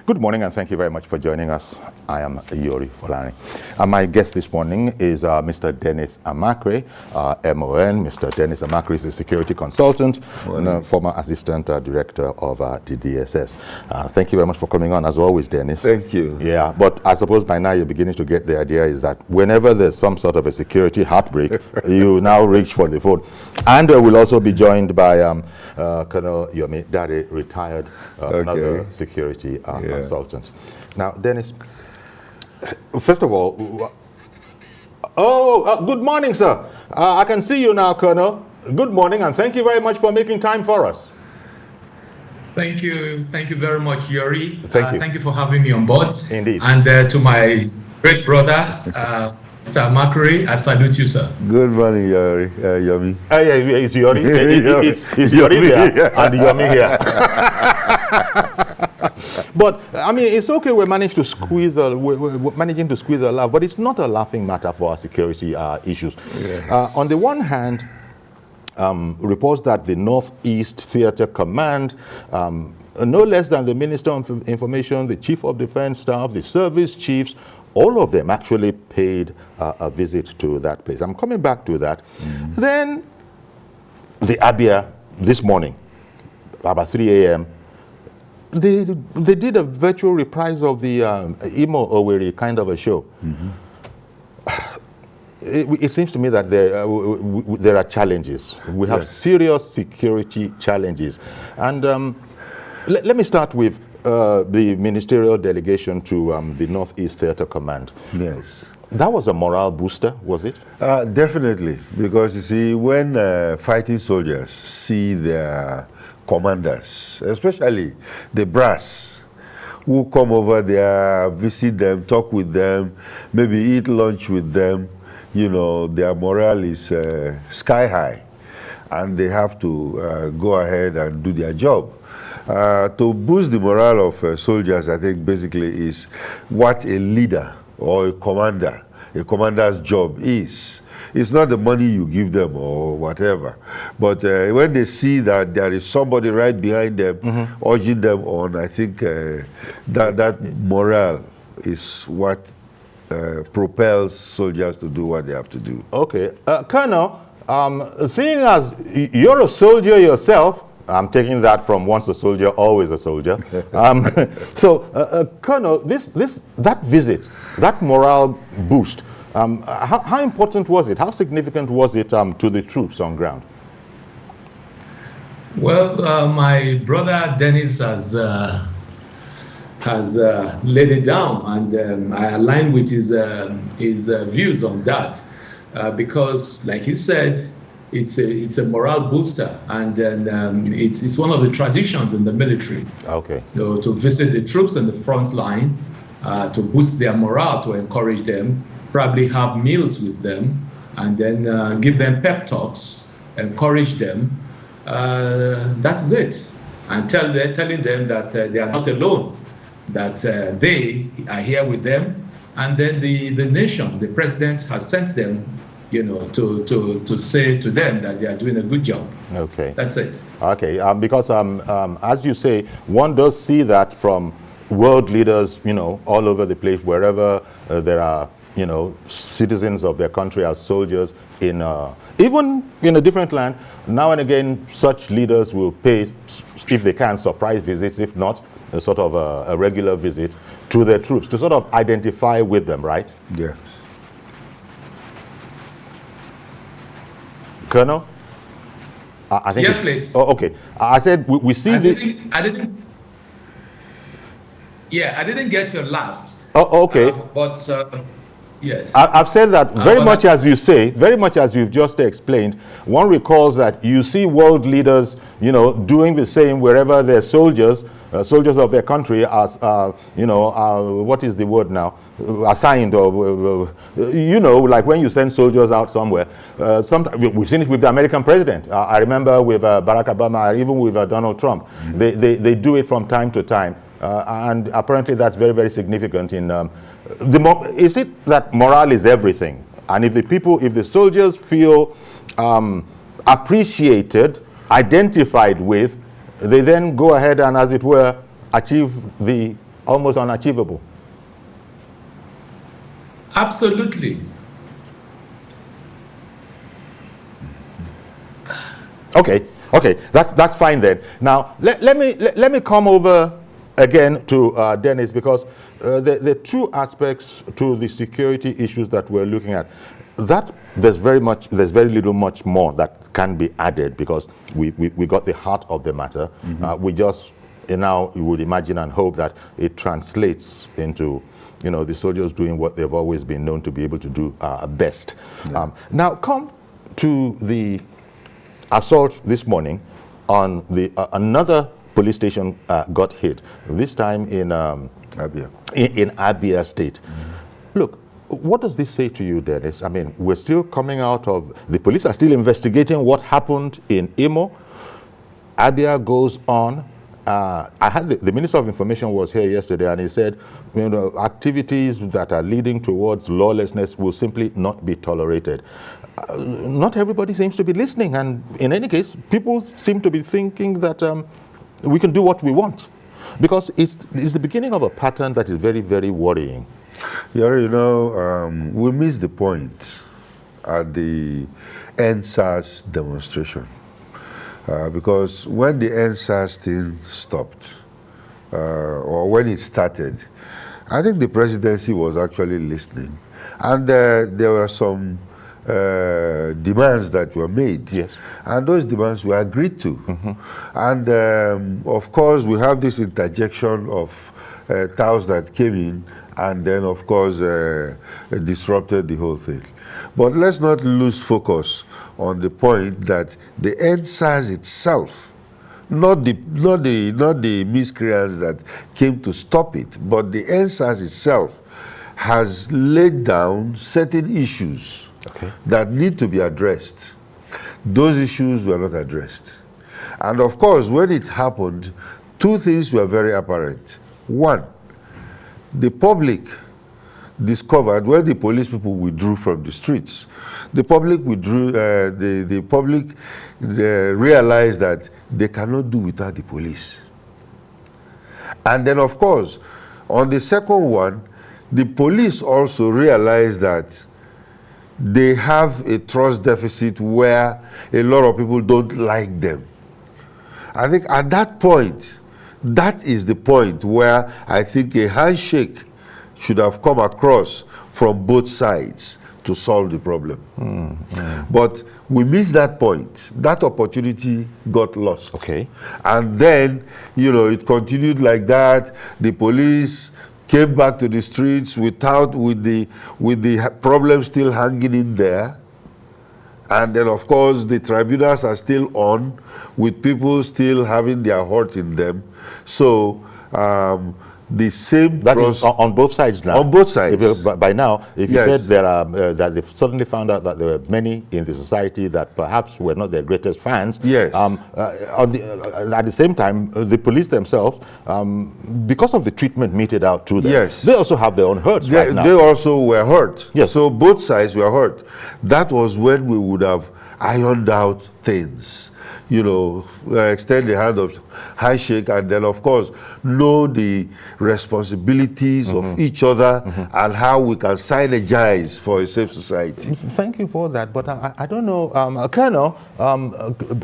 Good morning, and thank you very much for joining us. I am Yori Folani. My guest this morning is Mr. Dennis Amakre, MON. Mr. Dennis Amakre is a security consultant and a former assistant director of the DSS. Thank you very much for coming on, as always, Dennis. Thank you. Yeah, but I suppose by now you're beginning to get the idea is that whenever there's some sort of a security heartbreak, you now reach for the phone. And we'll also be joined by Cano, Daddy, retired another security consultant. Now, Dennis, first of all, good morning, sir. I can see you now, Colonel. Good morning, and thank you very much for making time for us. Thank you very much, Yuri. Thank you for having me on board. Indeed. And to my great brother, Mr. Amakre, I salute you, sir. Good morning, Yuri. Yomi. It's Yuri. It's Yuri there and Yomi here. But I mean, it's okay. We're managing to squeeze a laugh, but it's not a laughing matter for our security issues. Yes. On the one hand, reports that the Northeast Theater Command, no less than the Minister of Information, the Chief of Defense Staff, the service chiefs, all of them actually paid a visit to that place. I'm coming back to that. Then the Abia this morning, about 3 a.m., they did a virtual reprise of the Imo Owerri kind of a show. It seems to me that there are challenges. We have serious security challenges. And let me start with the ministerial delegation to the Northeast Theater Command. Yes. That was a morale booster, was it? Definitely, because you see, when fighting soldiers see their commanders, especially the brass, who come over there, visit them, talk with them, maybe eat lunch with them, you know, their morale is sky high, and they have to go ahead and do their job. To boost the morale of soldiers, I think basically is what a leader or a commander's job is. It's not the money you give them or whatever, but when they see that there is somebody right behind them, urging them on, I think that morale is what propels soldiers to do what they have to do. Okay. Colonel, seeing as you're a soldier yourself, I'm taking that from once a soldier, always a soldier. Colonel, that visit, that morale boost, how important was it? How significant was it to the troops on ground? Well, my brother Dennis has laid it down, and I align with his views on that, because, like he said, it's a morale booster, and then it's one of the traditions in the military. Okay. So to visit the troops on the front line, to boost their morale, to encourage them, probably have meals with them, and then give them pep talks, encourage them. That is it, and telling them that they are not alone, that they are here with them, and then the nation, the president has sent them, you know, to say to them that they are doing a good job. Okay. That's it. Okay, because as you say, one does see that from world leaders, you know, all over the place, wherever there are, you know, citizens of their country as soldiers in even in a different land. Now and again, such leaders will pay, if they can, surprise visits, if not, a sort of a regular visit to their troops to sort of identify with them, right? Yes. Colonel? I think yes, please. Oh, okay. I said we see I didn't get your last. Oh, okay. But yes. I've said that very much as you say, very much as you've just explained. One recalls that you see world leaders, you know, doing the same wherever their soldiers of their country are, you know, what is the word now? Assigned, or you know, like when you send soldiers out somewhere. Sometimes we've seen it with the American president. I remember with Barack Obama, even with Donald Trump. They do it from time to time, and apparently that's very, very significant. In is it that morale is everything, and if the soldiers feel appreciated, identified with, they then go ahead and, as it were, achieve the almost unachievable. Absolutely. Okay, that's fine then. Now let me come over again to Dennis, because the two aspects to the security issues that we're looking at, that there's very little much more that can be added, because we got the heart of the matter. We just now you would imagine and hope that it translates into the soldiers doing what they've always been known to be able to do best. Yeah. Now come to the assault this morning on the another police station got hit, this time in Abia. In Abia State. Look, what does this say to you, Dennis? I mean, we're still coming out of, the police are still investigating what happened in Imo. Abia goes on. I had the Minister of Information was here yesterday, and he said, activities that are leading towards lawlessness will simply not be tolerated. Not everybody seems to be listening, and in any case, people seem to be thinking that we can do what we want, because it's the beginning of a pattern that is very, very worrying. Yeah, we missed the point at the NSAS demonstration, because when the NSAS thing stopped, or when it started, I think the presidency was actually listening, and there were some demands that were made. Yes. And those demands were agreed to. And of course, we have this interjection of TAOs that came in and then, of course, disrupted the whole thing. But let's not lose focus on the point that the NSAS itself, not the miscreants that came to stop it, but the NSAS itself has laid down certain issues that need to be addressed. Those issues were not addressed. And of course, when it happened, two things were very apparent. One, the public discovered when the police people withdrew from the streets, the public realized that they cannot do without the police. And then, of course, on the second one, the police also realized that they have a trust deficit where a lot of people don't like them. I think at that point, that is the point where I think a handshake should have come across from both sides to solve the problem. But we missed that point. That opportunity got lost. And then, it continued like that. The police came back to the streets with the problem still hanging in there. And then, of course, the tribunals are still on, with people still having their heart in them. So the same that is on both sides now. On both sides. By now, if you said there are that they've suddenly found out that there were many in the society that perhaps were not their greatest fans. Yes. At the same time, the police themselves, because of the treatment meted out to them, they also have their own hurts right now. They also were hurt. Yes. So both sides were hurt. That was when we would have ironed out things. Extend the hand of handshake, and then, of course, know the responsibilities of each other and how we can synergize for a safe society. Thank you for that, but I don't know, Cano,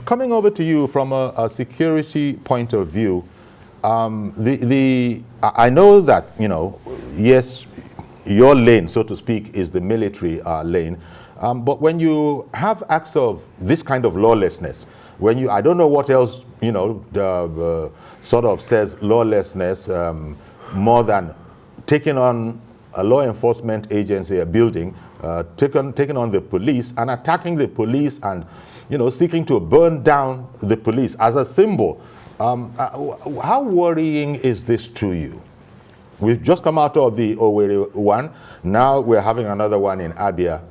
coming over to you from a security point of view, I know that, yes, your lane, so to speak, is the military lane, but when you have acts of this kind of lawlessness, when I don't know what else, sort of says lawlessness more than taking on a law enforcement agency, a building, taking on the police and attacking the police and, seeking to burn down the police as a symbol. How worrying is this to you? We've just come out of the Owerri one. Now we're having another one in Abia.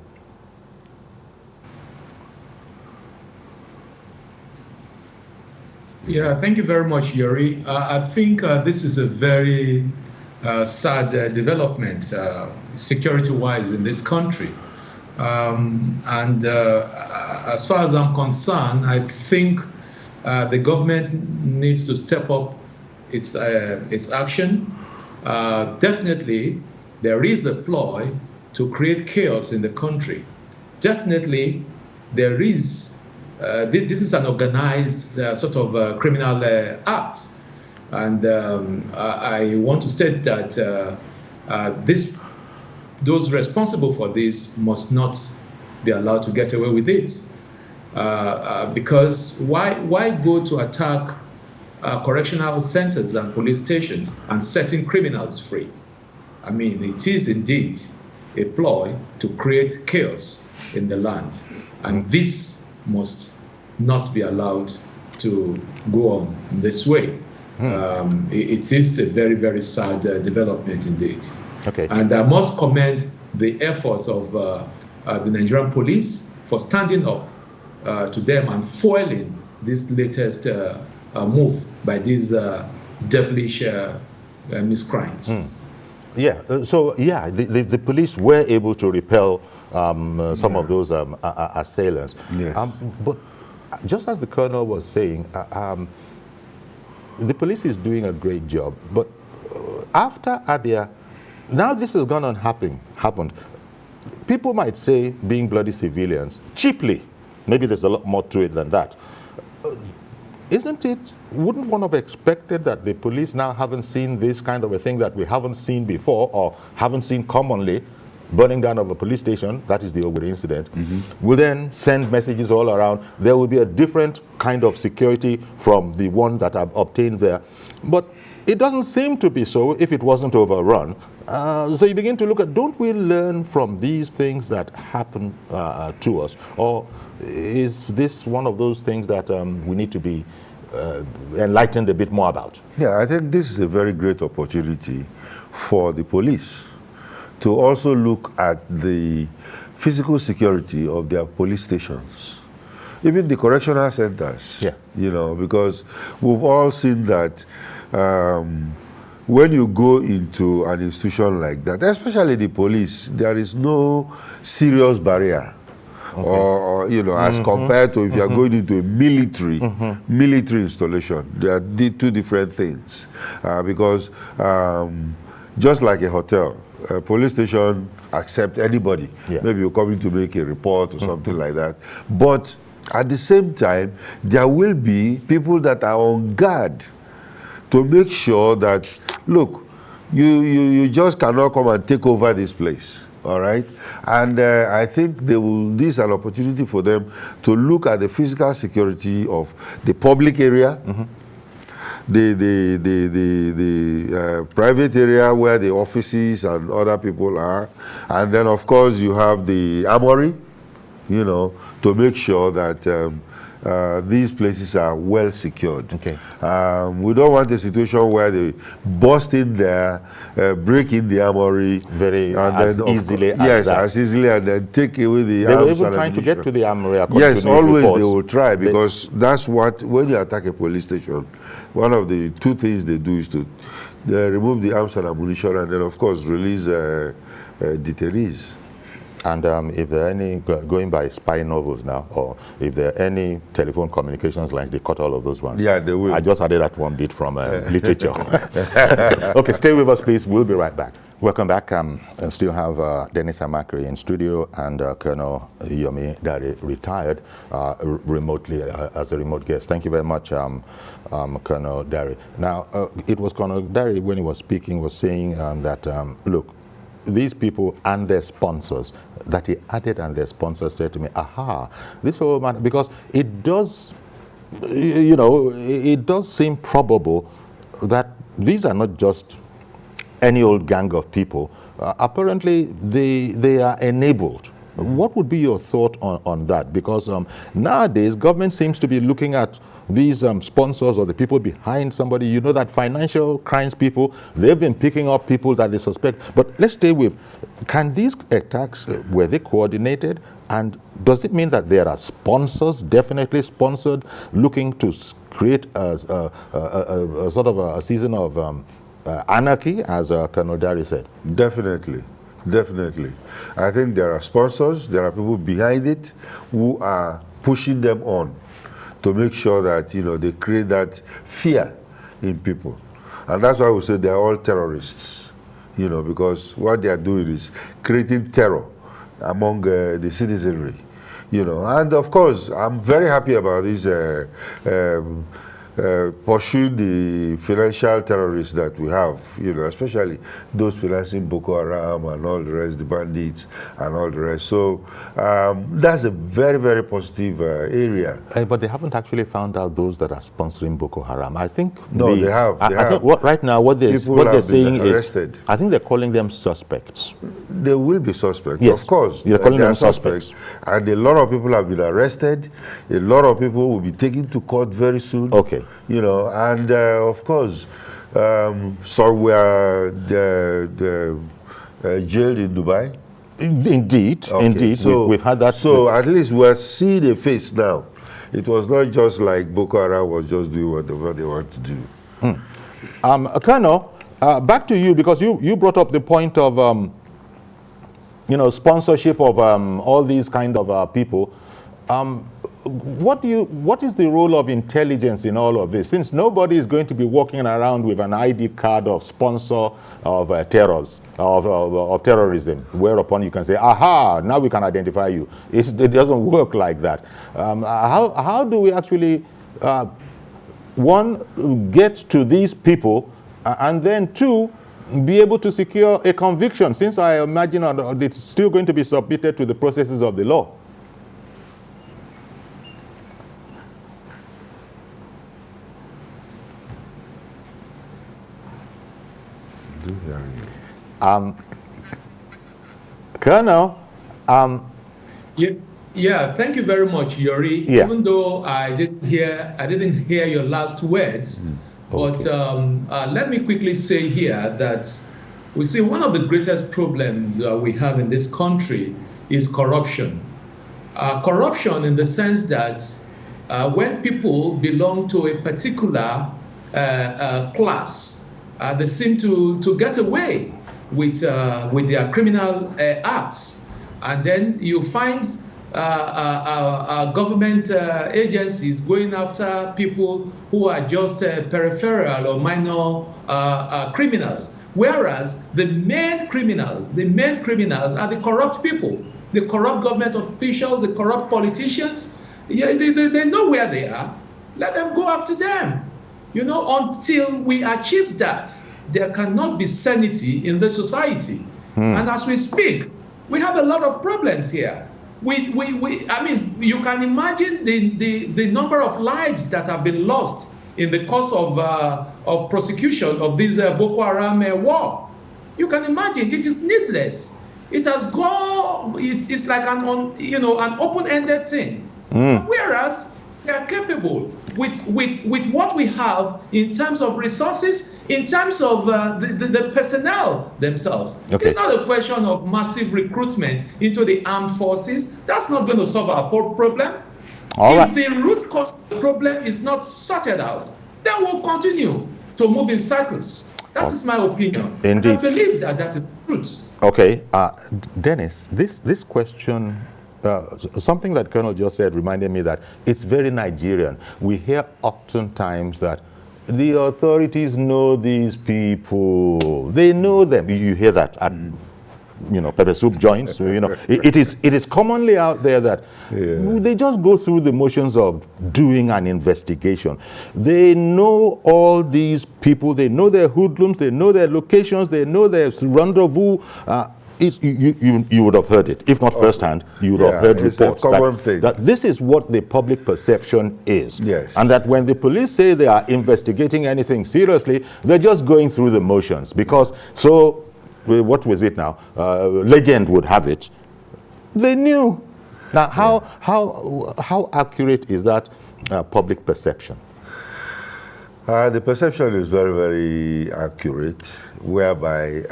Yeah, thank you very much, Yuri. I think this is a very sad development security-wise in this country. As far as I'm concerned, I think the government needs to step up its action definitely there is a ploy to create chaos in the country. Definitely there is, this is an organized sort of criminal act. And I want to state that those responsible for this must not be allowed to get away with it. Because why go to attack correctional centers and police stations and setting criminals free? I mean, it is indeed a ploy to create chaos in the land. And this must not be allowed to go on this way. It is a very, very sad development indeed. Okay. And I must commend the efforts of the Nigerian police for standing up to them and foiling this latest move by these devilish miscreants. Yeah, the police were able to repel some of those assailants. Yes. But just as the colonel was saying, the police is doing a great job. But after Abia, now this has gone on happened. People might say being bloody civilians, cheaply. Maybe there's a lot more to it than that. Wouldn't one have expected that the police now haven't seen this kind of a thing that we haven't seen before or haven't seen commonly, burning down of a police station, that is the Ogbede incident, will then send messages all around. There will be a different kind of security from the one that I've obtained there. But it doesn't seem to be so if it wasn't overrun. So you begin to look at, don't we learn from these things that happen to us? Or is this one of those things that we need to be enlightened a bit more about? Yeah, I think this is a very great opportunity for the police to also look at the physical security of their police stations, even the correctional centers. Yeah. You know, because we've all seen that when you go into an institution like that, especially the police, there is no serious barrier. Okay. Or you know, as compared to if you are going into a military installation, they are two different things. Because just like a hotel, a police station accept anybody. Yeah. Maybe you're coming to make a report or something like that. But at the same time, there will be people that are on guard to make sure that, look, you just cannot come and take over this place. All right, and I think this is an opportunity for them to look at the physical security of the public area, the private area where the offices and other people are, and then of course you have the armory, you know, to make sure that these places are well secured. Okay. We don't want a situation where they bust in there, break in the armory, as easily and then take away the They arms. were even trying to get to the armory. Yes, always reports. They will try, because that's what, when you attack a police station, one of the two things they do is to remove the arms and ammunition, and then of course release detainees. And if there are any, going by spy novels now, or if there are any telephone communications lines, they cut all of those ones. Yeah, they will. I just added that one bit from literature. Okay, stay with us, please. We'll be right back. Welcome back. I still have Dennis Amakri in studio and Colonel Yomi Dari, retired remotely as a remote guest. Thank you very much, Colonel Dari. Now, it was Colonel Dari, when he was speaking, was saying that, look, these people and their sponsors, that he added, and their sponsors said to me, aha, this whole matter, because it does, you know, it does seem probable that these are not just any old gang of people. Apparently, they are enabled. What would be your thought on that? Because nowadays, government seems to be looking at these sponsors or the people behind somebody. You know that financial crimes people, they've been picking up people that they suspect. But let's stay with, can these attacks, were they coordinated? And does it mean that there are sponsors, definitely sponsored, looking to create a sort of a season of anarchy, as Colonel Dari said? Definitely. Definitely. I think there are sponsors, there are people behind it who are pushing them on to make sure that, you know, they create that fear in people. And that's why we say they're all terrorists, you know, because what they are doing is creating terror among the citizenry, you know. And of course, I'm very happy about this pursuing the financial terrorists that we have, you know, especially those financing Boko Haram and all the rest, the bandits and all the rest. So that's a very, very positive area. But they haven't actually found out those that are sponsoring Boko Haram. I think no, they have. I think right now what they're saying arrested. is, I think they're calling them suspects. They will be suspects, yes. Of course. They're calling them suspects. And a lot of people have been arrested. A lot of people will be taken to court very soon. Okay. You know, and of course, so we are jailed in Dubai. Indeed, okay. Indeed. So, we've had that. So at least we're seeing a face now. It was not just like Boko Haram was just doing whatever they want to do. Cano, back to you, because you brought up the point of you know, sponsorship of all these kind of people. What is the role of intelligence in all of this? Since nobody is going to be walking around with an ID card of sponsor of terrorism, whereupon you can say, aha, now we can identify you. It doesn't work like that. How do we actually, one, get to these people, and then two, be able to secure a conviction, since I imagine it's still going to be submitted to the processes of the law? Colonel, yeah, thank you very much, Yuri. Yeah. Even though I didn't hear your last words, but let me quickly say here that we see one of the greatest problems we have in this country is corruption. Corruption in the sense that when people belong to a particular class, they seem to get away with their criminal acts, and then you find government agencies going after people who are just peripheral or minor criminals, whereas the main criminals are the corrupt people, the corrupt government officials, the corrupt politicians. Yeah, they know where they are. Let them go after them. You know, until we achieve that, there cannot be sanity in the society. And as we speak, we have a lot of problems here. I mean, you can imagine the number of lives that have been lost in the course of prosecution of this Boko Haram war. You can imagine, it is needless. It has gone. It's like an open-ended thing. Whereas they are capable with what we have in terms of resources, in terms of the personnel themselves. Okay. It's not a question of massive recruitment into the armed forces. That's not going to solve our problem. If the root cause of the problem is not sorted out, then we'll continue to move in circles. That is my opinion. Indeed. I believe that is the truth. Okay, Dennis, this question, something that Colonel just said reminded me that it's very Nigerian. We hear oftentimes that the authorities know these people. They know them. You hear that at, pepper soup joints. It is commonly out there that they just go through the motions of doing an investigation. They know all these people. They know their hoodlums. They know their locations. They know their rendezvous. You would have heard it, if not firsthand. You would have heard reports that this is what the public perception is. Yes. And that when the police say they are investigating anything seriously, they're just going through the motions. Because, what was it now? Legend would have it. They knew. Now, how accurate is that public perception? The perception is very, very accurate, whereby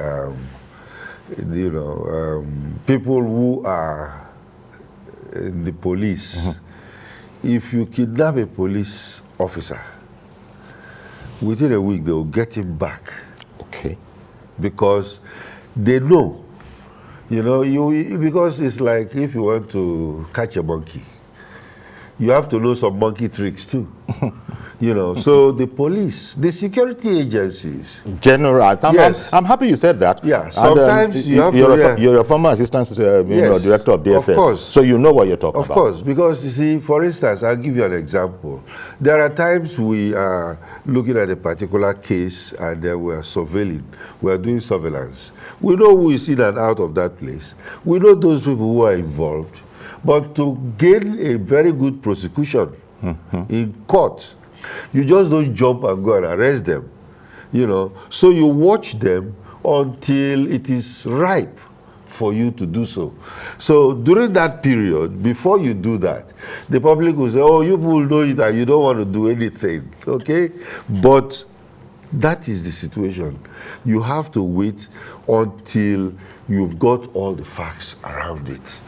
people who are in the police, if you kidnap a police officer, within a week they will get him back. Okay. Because they know, because it's like if you want to catch a monkey, you have to know some monkey tricks too. You know, so the police, the security agencies. General, I'm happy you said that. Yeah, sometimes you have to... You're a former assistant director of DSS. Of course. So you know what you're talking about. Of course, because you see, for instance, I'll give you an example. There are times we are looking at a particular case and we're surveilling, we're doing surveillance. We know who is in and out of that place. We know those people who are involved. But to gain a very good prosecution in court, you just don't jump and go and arrest them, you know. So you watch them until it is ripe for you to do so. So during that period, before you do that, the public will say, oh, you will know it and you don't want to do anything, okay? But that is the situation. You have to wait until you've got all the facts around it.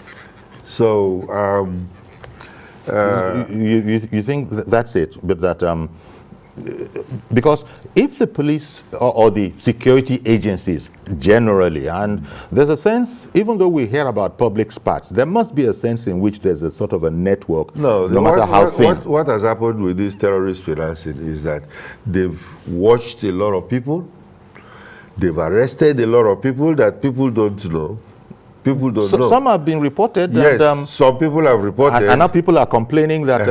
So, you think that's it, but that because if the police or the security agencies generally, and there's a sense, even though we hear about public spats, there must be a sense in which there's a sort of a network, no matter how thin. What has happened with this terrorist financing is that they've watched a lot of people, they've arrested a lot of people that people don't know. People don't know. Some have been reported. Yes, and, some people have reported. And now people are complaining that,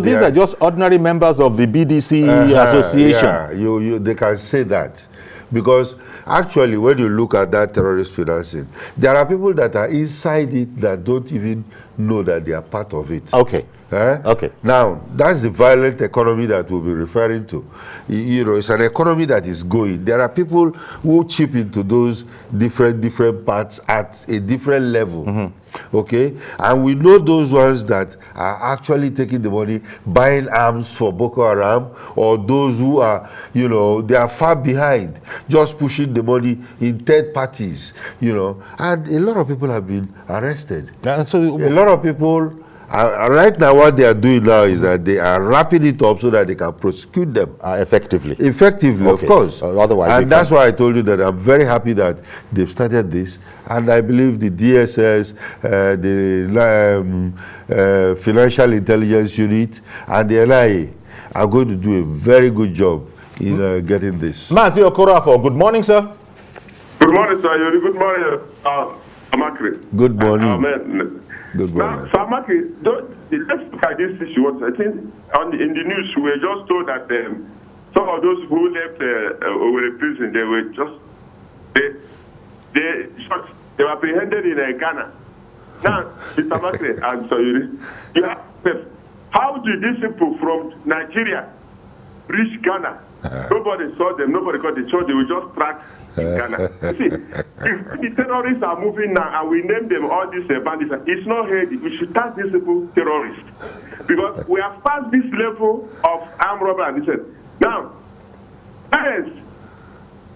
these are just ordinary members of the BDC association. Yeah, they can say that. Because actually, when you look at that terrorist financing, there are people that are inside it that don't even know that they are part of it. Okay. Okay. Now, that's the violent economy that we'll be referring to. You know, it's an economy that is going. There are people who chip into those different parts at a different level. Okay? And we know those ones that are actually taking the money, buying arms for Boko Haram, or those who are, you know, they are far behind, just pushing the money in third parties, you know. And a lot of people have been arrested. So a lot of people... right now, what they are doing now is that they are wrapping it up so that they can prosecute them effectively. Effectively, okay. Of course. Otherwise, and that's why I told you that I'm very happy that they've started this, and I believe the DSS, the Financial Intelligence Unit, and the NIA are going to do a very good job in getting this. Marzio Korafo, good morning, sir. Good morning, sir. Good morning, Amakri. Good morning. Good morning. Now, Samaki, let's look at this issue. I think in the news, we were just told that some of those who left Owerri prison, they were just they were apprehended in Ghana. Now, Mr. Makri, I'm sorry, you have how did these people from Nigeria reach Ghana? Nobody saw them. Nobody got the charge. They were just tracked in Ghana. You see, if the terrorists are moving now and we name them all these bandits, it's not healthy. We should tax these people terrorists. Because we have passed this level of armed robbery and this. Now, parents,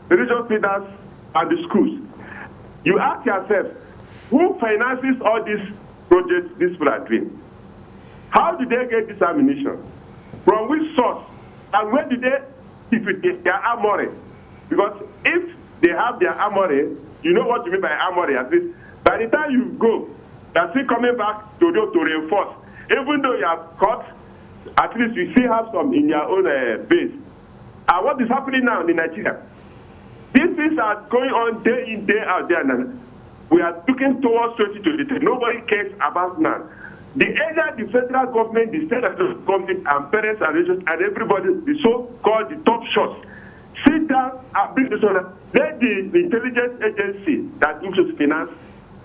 religious leaders, and the schools, you ask yourself, who finances all these projects these people are doing? How did they get this ammunition? From which source? And where did they keep it, their armory? Because if they have their armory, you know what you mean by armory, at least. By the time you go, they're still coming back to reinforce. Even though you have caught, at least you still have some in your own base. And what is happening now in Nigeria? These things are going on day in, day out there now. We are looking towards 2023. Nobody cares about now. The area, the federal government, the state government, and parents and religions, and everybody, the so-called the top shots, sit down and bring this on. Let the intelligence agency that uses finance,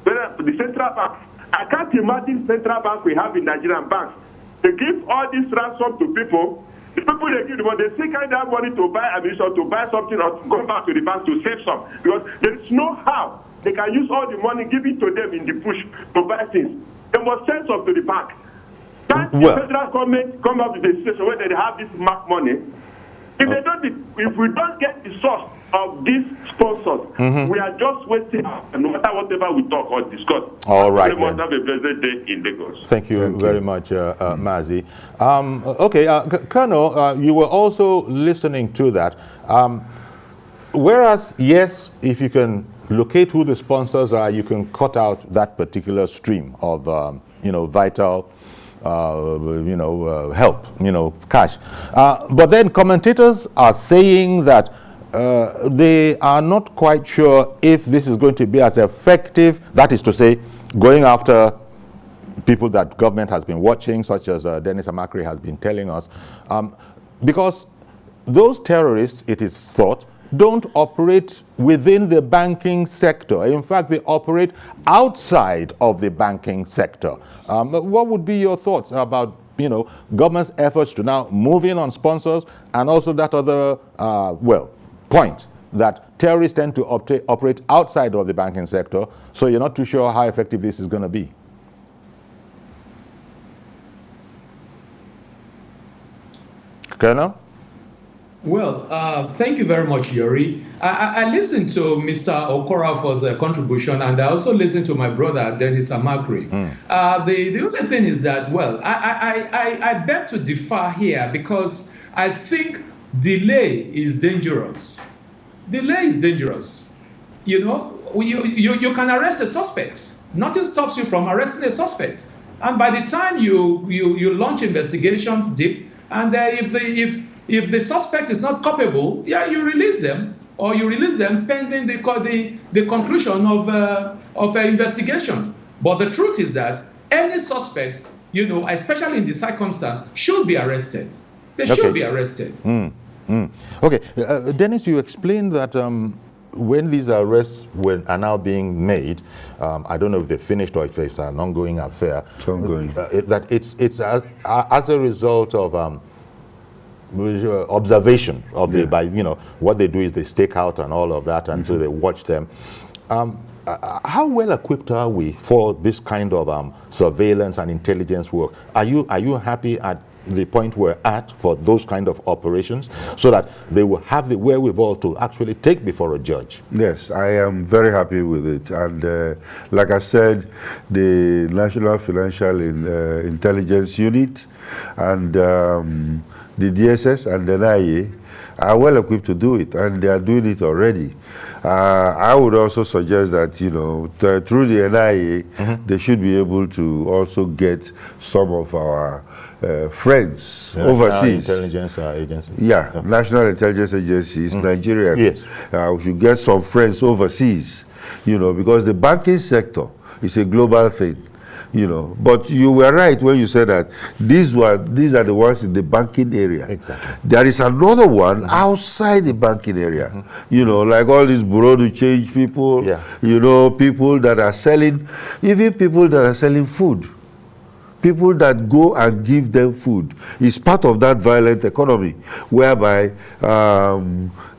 the central bank. I can't imagine central bank we have in Nigerian banks. They give all this ransom to people. The people they give the money, they still carry that money to buy ammunition, to buy something, or to go back to the bank to save some. Because there is no how they can use all the money, give it to them in the push to buy things. They must send some to the bank. Can't the federal government come up with a situation where they have this mark money? If they don't, if we don't get the source of these sponsors, we are just wasting no matter whatever we talk or discuss. All right. We must have a blessed day in Lagos. Thank you very much, Mazi. Okay, Cano, you were also listening to that. Whereas, yes, if you can locate who the sponsors are, you can cut out that particular stream of, vital help, cash. But then commentators are saying that they are not quite sure if this is going to be as effective, that is to say, going after people that government has been watching, such as Dennis Amakri has been telling us, because those terrorists, it is thought, don't operate within the banking sector. In fact, they operate outside of the banking sector. What would be your thoughts about government's efforts to now move in on sponsors, and also that other point that terrorists tend to operate outside of the banking sector, so you're not too sure how effective this is going to be? Cano? Well, thank you very much, Yuri. I listened to Mr. Okorafor's contribution, and I also listened to my brother, Dennis Amakri. The only thing is that, well, I beg to differ here, because I think delay is dangerous. Delay is dangerous. You can arrest a suspect. Nothing stops you from arresting a suspect. And by the time you launch investigations deep, and if the suspect is not culpable, you release them, or you release them pending the conclusion of investigations. But the truth is that any suspect, especially in this circumstance, should be arrested. They should be arrested. Okay, Dennis, you explained that when these arrests are now being made, I don't know if they're finished or if it's an ongoing affair. It's ongoing. That it's as a result of observation of what they do is they stake out and all of that, and so they watch them. How well equipped are we for this kind of surveillance and intelligence work? Are you happy at the point we're at for those kind of operations, so that they will have the wherewithal to actually take before a judge? Yes, I am very happy with it. And like I said, the National Financial Intelligence Unit and the DSS and the NIA are well equipped to do it, and they are doing it already. I would also suggest that, through the NIA, they should be able to also get some of our friends overseas. National Intelligence Agency. Yeah, National Intelligence Agency is Nigerian. Yes. We should get some friends overseas, because the banking sector is a global thing. But you were right when you said that these are the ones in the banking area. Exactly. There is another one outside the banking area. Like all these bureau de change people. Yeah. People that are selling, even people that are selling food. People that go and give them food is part of that violent economy, whereby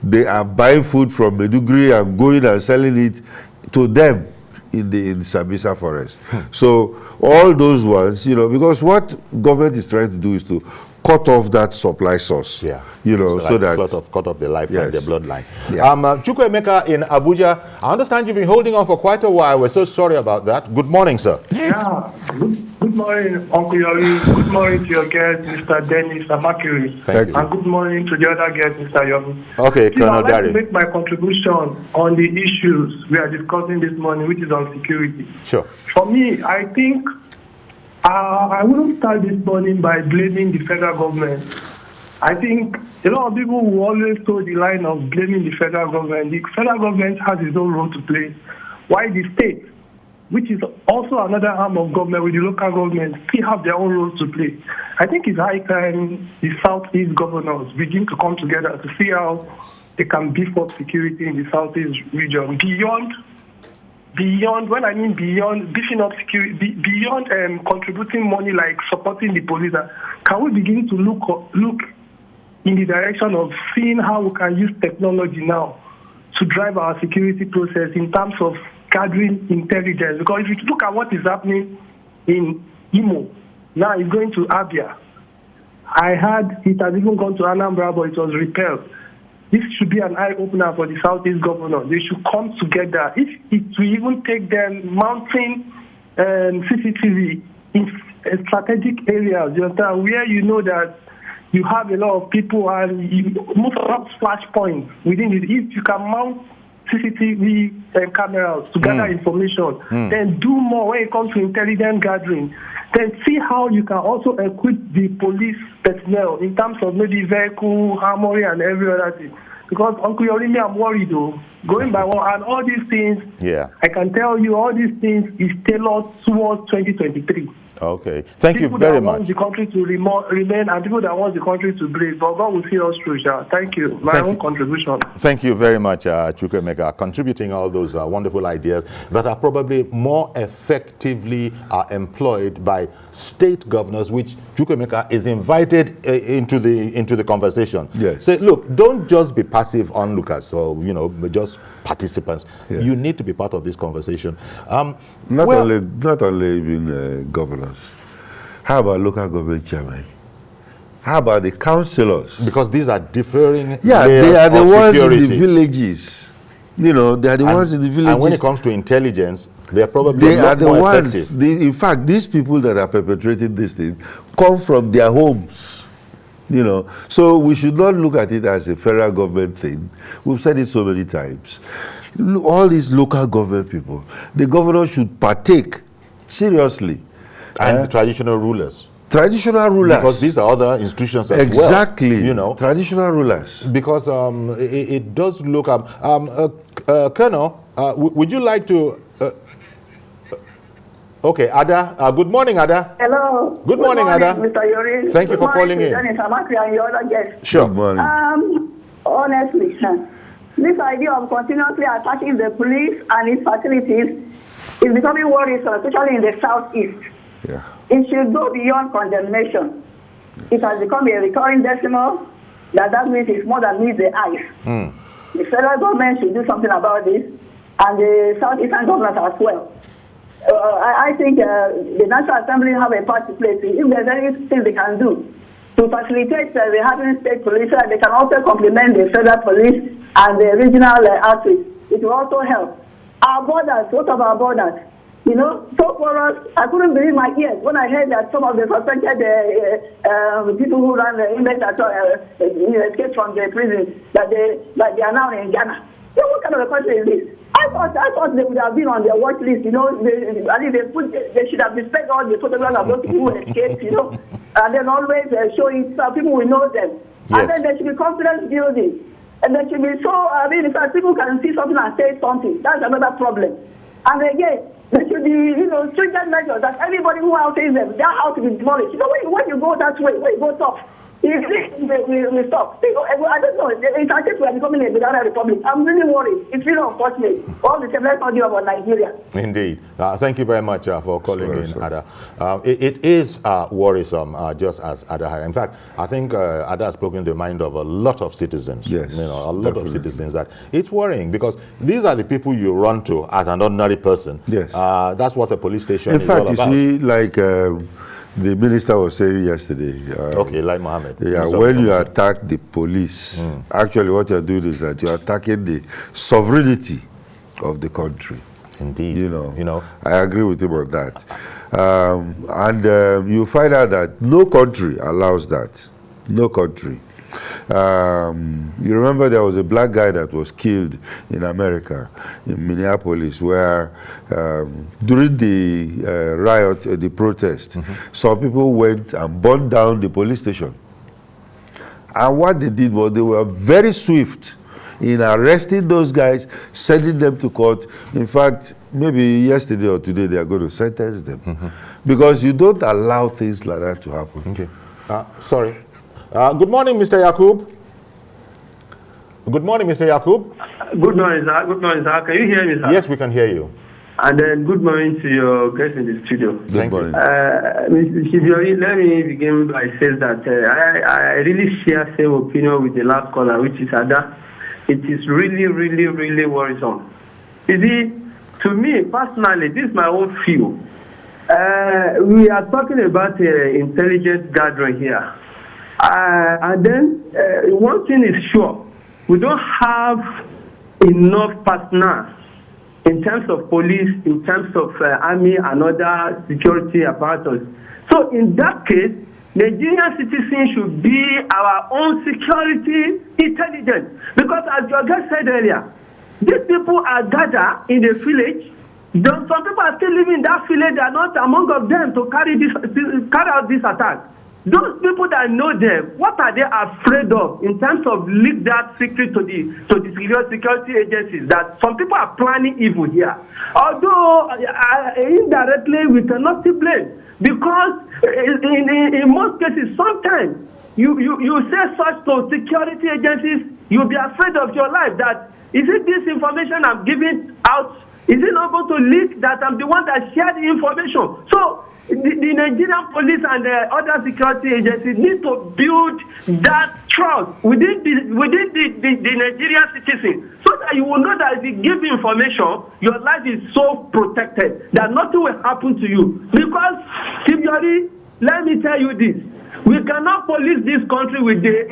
they are buying food from Maiduguri and going and selling it to them in the Sambisa forest. So all those ones, because what government is trying to do is to cut off that supply source. Yeah. So that cut off the lifeline, the bloodline. Yeah. Chukwuemeka in Abuja, I understand you've been holding on for quite a while. We're so sorry about that. Good morning, sir. Yeah. Good morning, Uncle Yori. Good morning to your guest, Mr. Dennis Amakiri. Thank you. And good morning to the other guest, Mr. Yomi. Okay, Colonel I'd like Dari. to make my contribution on the issues we are discussing this morning, which is on security. Sure. For me, I think I wouldn't start this morning by blaming the federal government. I think a lot of people will always toe the line of blaming the federal government. The federal government has its own role to play, while the state, which is also another arm of government with the local government, still have their own roles to play. I think it's high time the Southeast governors begin to come together to see how they can beef up security in the Southeast region. Beyond, when I mean beyond beefing up security, beyond contributing money like supporting the police, can we begin to look in the direction of seeing how we can use technology now to drive our security process in terms of gathering intelligence? Because if you look at what is happening in Imo, now it's going to Abia. I heard it has even gone to Anambra, but it was repelled. This should be an eye-opener for the Southeast governor. They should come together. If it will even take them mounting CCTV in strategic areas, you understand, where you know that you have a lot of people and most of splash points within it. If you can mount CCTV cameras to gather information. Then do more when it comes to intelligence gathering. Then see how you can also equip the police personnel in terms of maybe vehicle, armory, and every other thing. Because Uncle Yorimi, I'm worried though. Going by one, and all these things, I can tell you, all these things is tailored towards 2023. Okay. Thank you very much. People that want the country to remain and people that want the country to breathe. But God will see us through, sir. Thank you. My own contribution. Thank you very much, Chukwuemeka, contributing all those wonderful ideas that are probably more effectively employed by state governors, which Chukwuemeka is invited into the conversation. Yes. Say, look, don't just be passive onlookers or just participants. Yeah. You need to be part of this conversation. Not only even governors. How about local government chairmen? How about the councillors? Because these are differing. Yeah, they are the ones security. in the villages. They are the ones in the villages. And when it comes to intelligence, they are probably more effective. In fact, these people that are perpetrating these things come from their homes. So we should not look at it as a federal government thing. We've said it so many times. All these local government people, the governor should partake seriously. And the traditional rulers. Traditional rulers. Because these are other institutions as well. Exactly. Traditional rulers. Because it does look up. Cano, would you like to... Okay, Ada. Good morning, Ada. Hello. Good morning, Ada. Mr. Yori. Thank you for calling in. And your other guests. Sure. Good morning. Honestly, this idea of continuously attacking the police and its facilities is becoming worrisome, especially in the southeast. Yeah. It should go beyond condemnation. It has become a recurring decimal that means it's more than meets the eyes. The federal government should do something about this, and the southeastern government as well. I think the National Assembly have a part to play. If there's anything they can do to facilitate the having state police, they can also complement the federal police and the regional outreach. It will also help. Our borders, what of our borders? So for us, I couldn't believe my ears when I heard that some of the suspected people who ran the inmates escaped from the prison, that they are now in Ghana. What kind of a country is this? I thought they would have been on their watch list, they should have displayed all the photographs of those people who escaped, and then always show it so people will know them. Yes. And then there should be confidence building. And there should be in fact, people can see something and say something. That's another problem. And again, there should be, stringent measures that everybody who outsays them, their house to be demolished. When you go that way, when you go tough, we stop. I don't know. It's as if we are becoming a banana republic. I'm really worried. It's really unfortunate. All the same, let's not do about Nigeria. Indeed. Thank you very much for calling in, Ada. It is worrisome, just as Ada had. In fact, I think Ada has spoken the mind of a lot of citizens. Yes, a lot of citizens that it's worrying because these are the people you run to as an ordinary person. Yes. That's what a police station is all about. In fact, you see, like the minister was saying yesterday. Like Mohammed. Yeah, when you attack the police, actually what you're doing is that you're attacking the sovereignty of the country. Indeed. I agree with him on that. And you find out that no country allows that. No country. You remember there was a black guy that was killed in America, in Minneapolis, where during the riot, the protest, some people went and burned down the police station. And what they did was they were very swift in arresting those guys, sending them to court. In fact, maybe yesterday or today they are going to sentence them. Because you don't allow things like that to happen. Okay. Sorry. Good morning, Mr. Yakub. Good morning, Mr. Yakub. Good morning, sir. Good morning, sir. Can you hear me, sir? Yes, we can hear you. And then good morning to your guests in the studio. Thank you. Mr. Shibiori, let me begin by saying that I really share the same opinion with the last caller, which is Ada. It is really, really, really worrisome. You see, to me, personally, this is my own view. We are talking about intelligence gathering here. And then one thing is sure, we don't have enough personnel in terms of police, in terms of army and other security apparatus. So in that case, Nigerian citizens should be our own security intelligence. Because as your guest said earlier, These people are gathered in a village. Some people are still living in that village. They are not among of them to carry out this attack. Those people that know them, what are they afraid of in terms of leak that secret to the security agencies? That some people are planning evil here. Although indirectly we cannot still blame, because in most cases, sometimes you say such to security agencies, you'll be afraid of your life. That is it this information I'm giving out? Is it not going to leak that I'm the one that shared the information? So the Nigerian police and the other security agencies need to build that trust within the Nigerian citizen, so that you will know that if you give information, your life is so protected that nothing will happen to you. Because, Tibiori, let me tell you this. We cannot police this country with this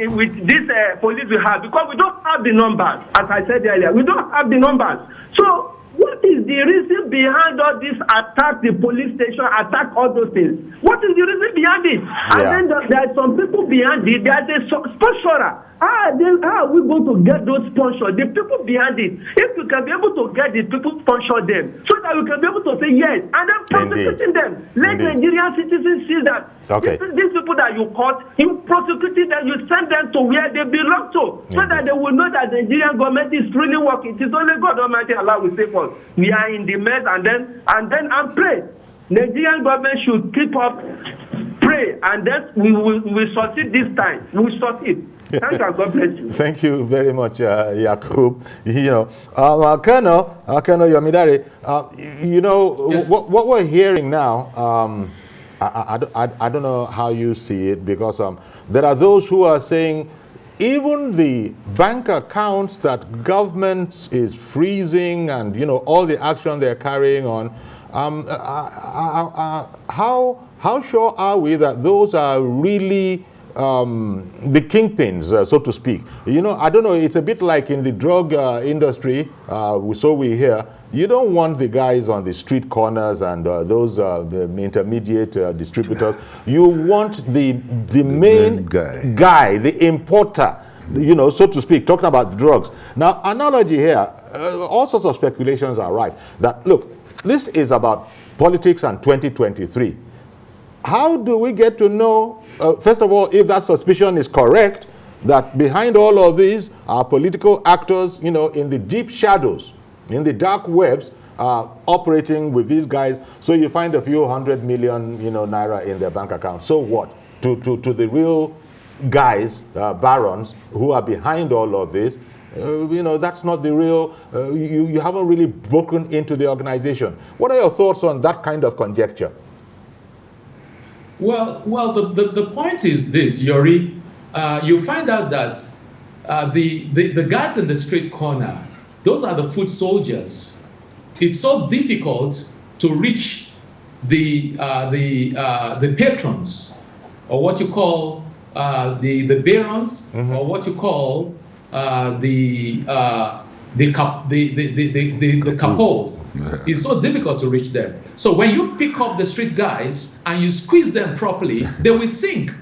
police we have, because we don't have the numbers. As I said earlier, we don't have the numbers. So what is the reason behind all this attack, the police station, attack all those things? What is the reason behind it? Yeah. And then there are some people behind it. There's a sponsorer. How are we going to get those sponsors? The people behind it. If we can be able to get the people sponsor them, so that we can be able to say yes, and then prosecuting them. Let Nigerian citizens see that these people that you caught, you prosecuted them, you send them to where they belong to, so that they will know that the Nigerian government is really working. It is only God Almighty Allah will save us. We are in the mess, and then pray. Nigerian government should keep up, pray, and then we will succeed this time. We will succeed. Thank you, God bless you. Thank you very much, Yakub. Cano Yomidari, yes. What we're hearing now, I don't know how you see it, because there are those who are saying even the bank accounts that government is freezing and, all the action they're carrying on, how sure are we that those are really the kingpins, so to speak? I don't know, it's a bit like in the drug industry, so we hear, you don't want the guys on the street corners and those the intermediate distributors. You want the main guy, the importer, so to speak, talking about drugs. Now, analogy here, all sorts of speculations are right. That, look, this is about politics and 2023. How do we get to know, first of all, if that suspicion is correct, that behind all of these are political actors, in the deep shadows, in the dark webs, operating with these guys? So you find a few 100 million, naira in their bank account. So what? To the real guys, barons, who are behind all of this, that's not the real, you haven't really broken into the organization. What are your thoughts on that kind of conjecture? Well, the point is this, Yori. You find out that the guys in the street corner, those are the foot soldiers. It's so difficult to reach the patrons, or what you call the barons, or what you call the capos. It's so difficult to reach them. So when you pick up the street guys and you squeeze them properly, they will sink.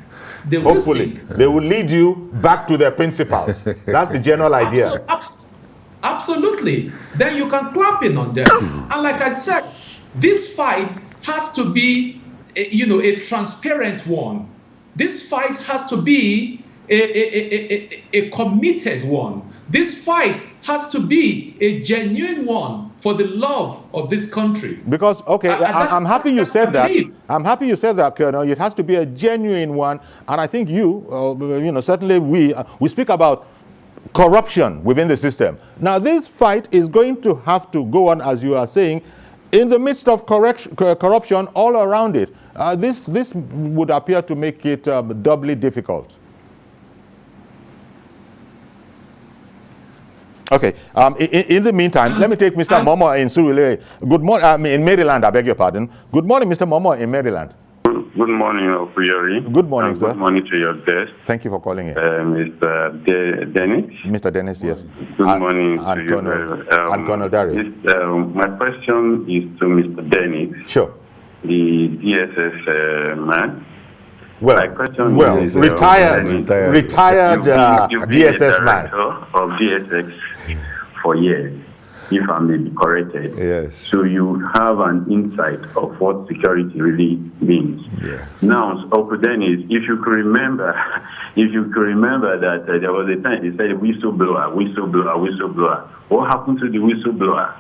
They will sink. They will lead you back to their principals. That's the general idea. Absolutely. Then you can clap in on them. And like I said, this fight has to be, a transparent one. This fight has to be a committed one. This fight has to be a genuine one for the love of this country. Because, I'm happy you said that. I'm happy you said that, Colonel. It has to be a genuine one. And I think certainly we speak about corruption within the system. Now, this fight is going to have to go on, as you are saying, in the midst of corruption all around it. This would appear to make it doubly difficult. Okay. In the meantime, let me take Mr. Momo in Surulere. Good morning. In Maryland, I beg your pardon. Good morning, Mr. Momo in Maryland. Good morning, Opuyori. Good morning, sir. Good morning to your guest. Thank you for calling in. Mr. Dennis. Mr. Dennis, yes. Good morning to you. And Colonel Dari. My question is to Mr. Dennis. Sure. The DSS man. Retired DSS man. Of DSX for years. if I may be corrected. Yes. So you have an insight of what security really means. Yes. Now, Dennis, if you could remember, that there was a time they said whistleblower. What happened to the whistleblower?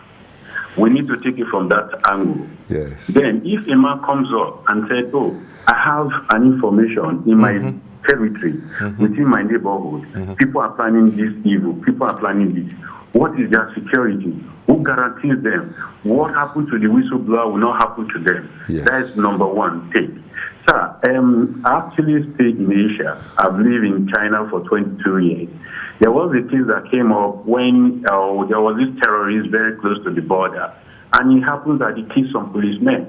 We need to take it from that angle. Yes. Then, if a man comes up and said, "Oh, I have an information in my territory, within my neighborhood, people are planning this evil, people are planning this. What is their security? Who guarantees them? What happened to the whistleblower will not happen to them?" Yes. That's number one take. Sir, I actually stay in Asia. I've lived in China for 22 years. There was a case that came up when there was this terrorist very close to the border, and it happened that he killed some policemen.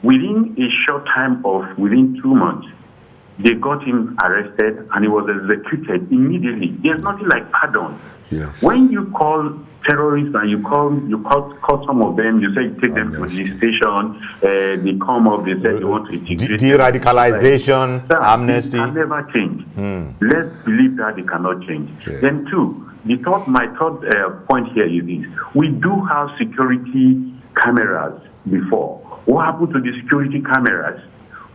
Within a short time of within 2 months, they got him arrested and he was executed immediately. There's nothing like pardon. Yes. When you call terrorists and you call some of them, you say you take them to the station, they come up, they say they want to integrate. De-radicalization, amnesty. It can never change. Let's believe that they cannot change. Yeah. Then two, my third point here is this. We do have security cameras before. What happened to the security cameras?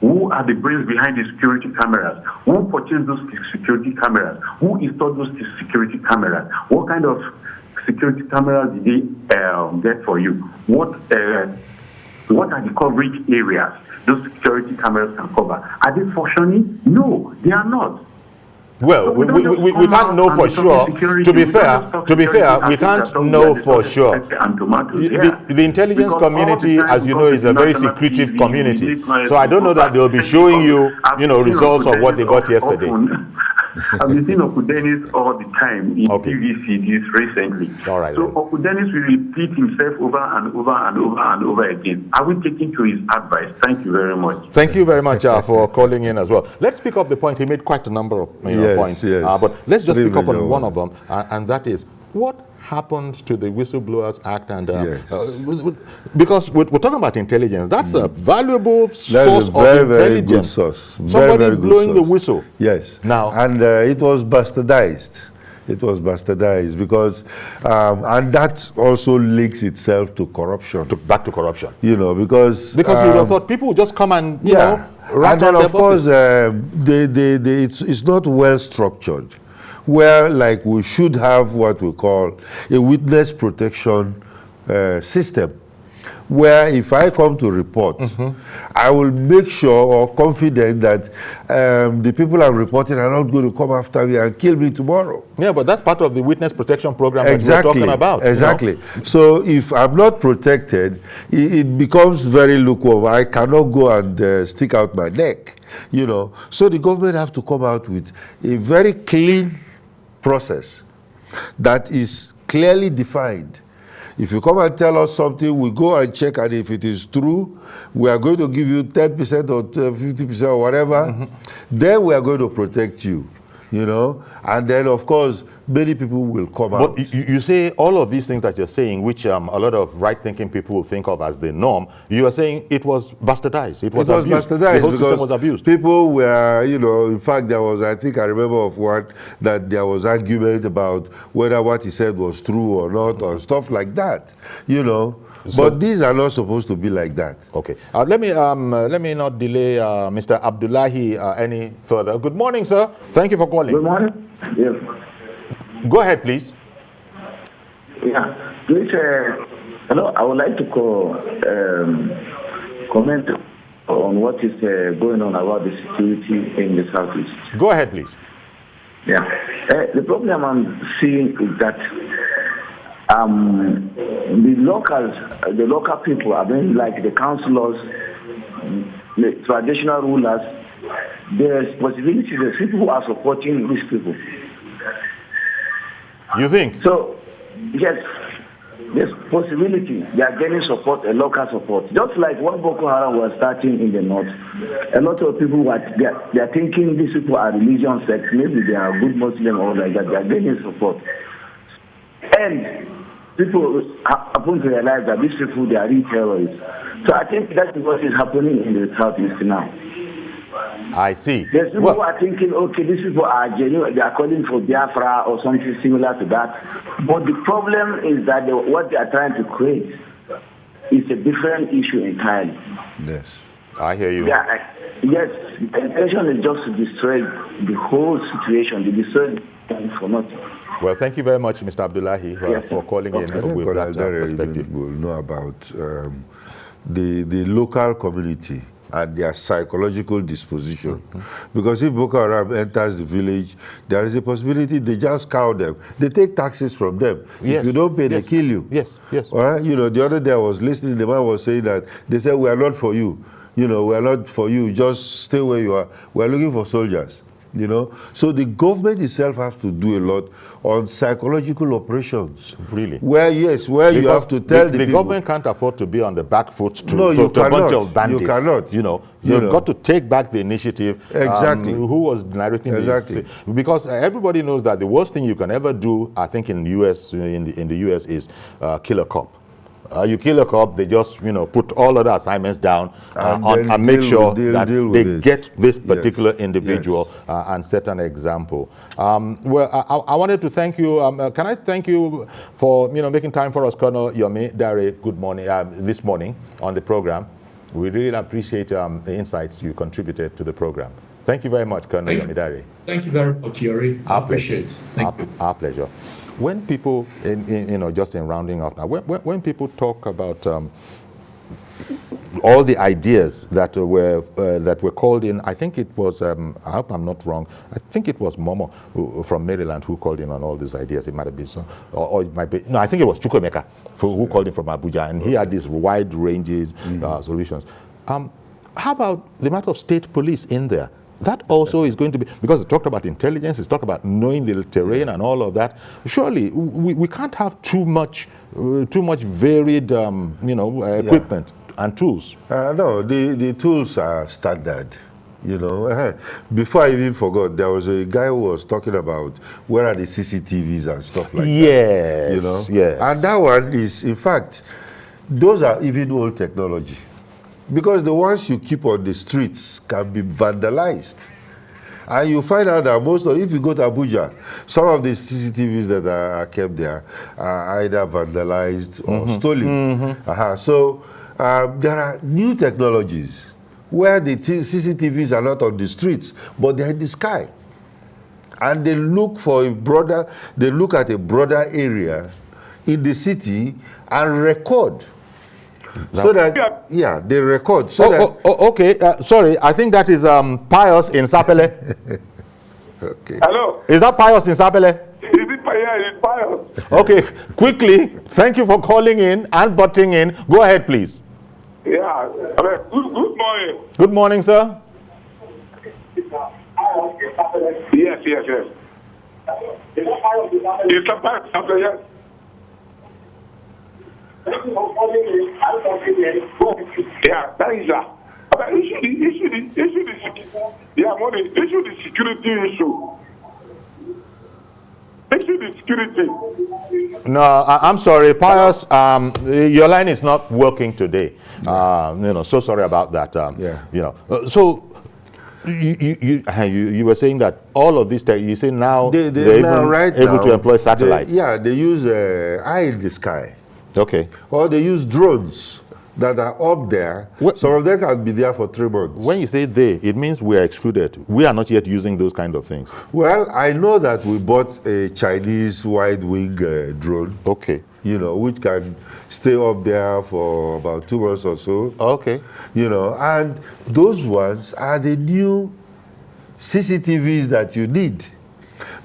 Who are the brains behind the security cameras? Who purchased those security cameras? Who installed those security cameras? What kind of security cameras did they get for you? What are the coverage areas those security cameras can cover? Are they functioning? No, they are not. Well, we can't know for sure. To be fair, we can't know for sure. The intelligence community, as you know, is a very secretive community. So I don't know that they'll be showing you, results of what they got yesterday. I've been seeing Dennis all the time in TVC this recently. All right. So Dennis will repeat himself over and over and over and over again. Are we taking to his advice? Thank you very much. Thank you very much for calling in as well. Let's pick up the point. He made quite a number of points. Yes. But let's just pick up on one of them, and that is what happened to the Whistleblowers Act, and because we're talking about intelligence, that's a valuable source of intelligence. Very good source. Somebody very blowing the whistle. Yes. Now, and it was bastardized. It was bastardized because, and that also links itself to corruption. Back to corruption. Because you would have thought people would just come and and then of course it's not well structured. Where like we should have what we call a witness protection system, where if I come to report, I will make sure or confident that the people I'm reporting are not going to come after me and kill me tomorrow. Yeah, but that's part of the witness protection program that we're talking about. Exactly. So if I'm not protected, it becomes very lukewarm. I cannot go and stick out my neck, So the government have to come out with a very clean process that is clearly defined. If you come and tell us something, we go and check, and if it is true, we are going to give you 10% or 50% or whatever, then we are going to protect you, and then of course many people will come out. But you say all of these things that you're saying, which a lot of right-thinking people will think of as the norm, you are saying it was bastardized. It was abused. Bastardized. The whole system was abused. People were, in fact, there was, I think I remember of one, that there was argument about whether what he said was true or not, or stuff like that, But these are not supposed to be like that. Okay. Let me not delay Mr. Abdullahi any further. Good morning, sir. Thank you for calling. Good morning. Yes. Go ahead, please. Yeah. Please, hello. I would like to comment on what is going on about the security in the Southeast. Go ahead, please. Yeah. The problem I'm seeing is that the local people, like the councillors, the traditional rulers, there's possibility that people who are supporting these people. You think? So, yes, there's possibility they are getting support, a local support. Just like what Boko Haram was starting in the north, a lot of people they are thinking these people are religion sects, maybe they are good Muslim or like that, they are getting support. And people happen to realize that these people, they are real terrorists. So I think that's what is happening in the Southeast now. I see. There's people who are thinking, okay, these people are genuine, they are calling for Biafra or something similar to that. But the problem is that what they are trying to create is a different issue entirely. Yes. I hear you. Yeah, yes, the intention is just to destroy the whole situation, to destroy it for nothing. Well, thank you very much, Mr. Abdullahi, for calling in I think with that perspective. will know about the local community and their psychological disposition. Because if Boko Haram enters the village, there is a possibility they just cow them. They take taxes from them. Yes. If you don't pay, they kill you. Yes, yes. All right? You know, the other day I was listening, the man was saying that they said, we are not for you. You know, we are not for you. Just stay where you are. We are looking for soldiers. You know, so the government itself has to do a lot on psychological operations. Really? Where you have to tell the people. Government can't afford to be on the back foot to you a bunch of bandits. You cannot. You know, you've got to take back the initiative. Exactly. Who was narrating exactly? Because everybody knows that the worst thing you can ever do, I think, in the US is kill a cop. You kill a cop, they just, you know, put all other assignments down and make sure that they get this particular individual and set an example. Well, I wanted to thank you. Can I thank you for, you know, making time for us, Colonel Yomi Dare, good morning, this morning on the program. We really appreciate the insights you contributed to the program. Thank you very much, Colonel Yomi Dare. Thank you very much, Yuri. I appreciate it. Thank you. Our pleasure. When people, you know, just in rounding off now, when people talk about all the ideas that were called in, I think it was, I hope I'm not wrong, I think it was Momo from Maryland who called in on all these ideas. It might have been so, or it might be, no, I think it was Chukwemeka who called in from Abuja, and he had these wide ranges solutions. How about the matter of state police in there? That also is going to be, because it talked about intelligence, it's talked about knowing the terrain and all of that. Surely we can't have too much varied, you know, equipment and tools. No, the tools are standard. You know, before I even forgot, there was a guy who was talking about where are the CCTVs and stuff like that. Yes, you know, yes. And that one is, in fact, those are even old technology. Because the ones you keep on the streets can be vandalized. And you find out that if you go to Abuja, some of the CCTVs that are kept there are either vandalized or stolen. So there are new technologies where the CCTVs are not on the streets, but they're in the sky. And they look at a broader area in the city and record. So that, they record. So okay, sorry, I think that is Pius in Sapele. Okay. Hello? Is that Pius in Sapele? Is it it's Pius? Okay, quickly, thank you for calling in and butting in. Go ahead, please. Yeah, good morning. Good morning, sir. Yes. It's a Pius, yes. Yeah, that is issue the security issue. Issue the security. No, I'm sorry, Pius. Your line is not working today. You know, so sorry about that. You know, so you were saying that all of this, you say now they're able to employ satellites. They use eye in the sky. Okay. Or they use drones that are up there. Some of them can be there for 3 months. When you say they, it means we are excluded. We are not yet using those kind of things. Well, I know that we bought a Chinese wide-wing drone. Okay. You know, which can stay up there for about 2 months or so. Okay. You know, and those ones are the new CCTVs that you need.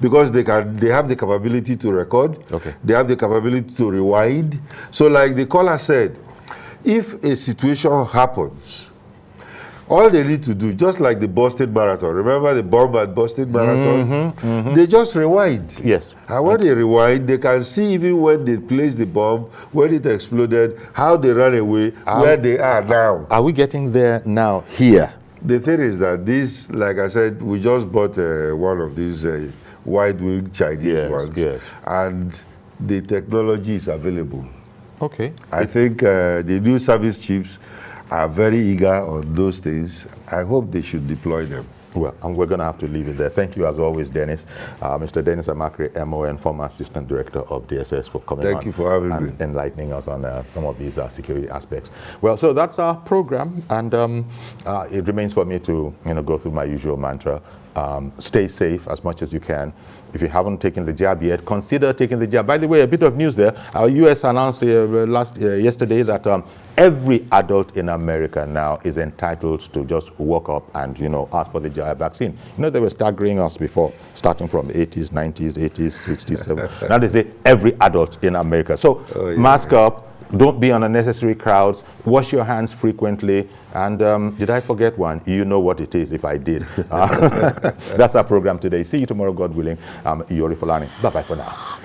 Because they have the capability to record, they have the capability to rewind. So like the caller said, if a situation happens, all they need to do, just like the Boston Marathon, remember the bomb at Boston Marathon? They just rewind. Yes. And when they rewind, they can see even when they placed the bomb, when it exploded, how they ran away, where they are now. Are we getting there now, here? The thing is that this, like I said, we just bought one of these wide-wing Chinese ones, and the technology is available. Okay. I think the new service chiefs are very eager on those things. I hope they should deploy them. Well, and we're going to have to leave it there. Thank you, as always, Dennis. Mr. Dennis Amakre, MON, former Assistant Director of DSS, for coming on. Thank you for having me. Enlightening us on some of these security aspects. Well, so that's our program, and it remains for me to go through my usual mantra. Stay safe as much as you can. If you haven't taken the jab yet, consider taking the jab. By the way, a bit of news there. Our U.S. announced yesterday that every adult in America now is entitled to just walk up and ask for the jab vaccine. They were staggering us before, starting from the 80s, 90s, 80s, 60s, 70s. Now they say every adult in America. So mask up. Don't be on unnecessary crowds. Wash your hands frequently. And did I forget one? You know what it is if I did. That's our program today. See you tomorrow, God willing. I'm Iyori Fulani. Bye-bye for now.